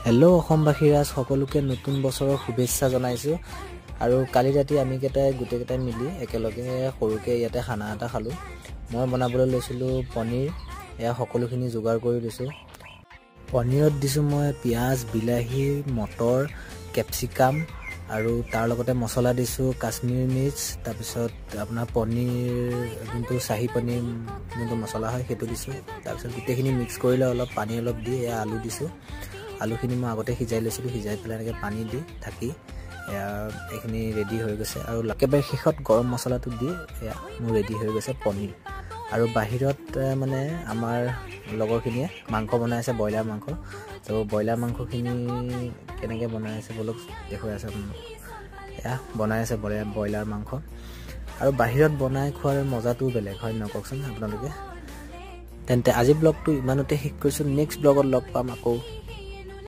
Hello' অসমবাসীৰাজ সকলোকে নতুন বছৰৰ শুভেচ্ছা জনাইছোঁ আৰু কালি ৰাতি আমি গোটেইকেইটাই মিলি একেলগে সৰুকে ইয়াতে খানা এটা খালোঁ। মই বনাবলৈ লৈছিলোঁ পনীৰ, এয়া সকলোখিনি যোগাৰ কৰি লৈছোঁ। পনীৰত দিছোঁ মই পিঁয়াজ, বিলাহী, মটৰ, কেপচিকাম আৰু তাৰ লগতে মছলা দিছোঁ কাশ্মীৰ মিৰ্চ, তাৰপিছত আপোনাৰ পনীৰ যোনটো চাহী পনীৰ যোনটো মছলা হয় সেইটো দিছোঁ। তাৰপিছত গোটেইখিনি মিক্স কৰিলে অলপ পানী অলপ দি এয়া আলু দিছোঁ। আলুখিনি মই আগতে সিজাই লৈছিলোঁ, সিজাই পেলাই এনেকৈ পানী দি ঢাকি এইখিনি ৰেডি হৈ গৈছে আৰু একেবাৰে শেষত গৰম মছলাটো দি এয়া মোৰ ৰেডি হৈ গৈছে পনীৰ। আৰু বাহিৰত মানে আমাৰ লগৰখিনিয়ে মাংস বনাই আছে, ব্ৰইলাৰ মাংস। তো ব্ৰইলাৰ মাংসখিনি কেনেকৈ বনাই আছে বলক দেখুৱাই আছে আপোনালোক। এয়া বনাই আছে ব্ৰইলাৰ মাংস আৰু বাহিৰত বনাই খোৱাৰ মজাটোও বেলেগ হয় নহয় কওকচোন আপোনালোকে। তেন্তে আজি ব্লগটো ইমানতে শেষ কৰিছোঁ। নেক্সট ব্লগত লগ পাম আকৌ।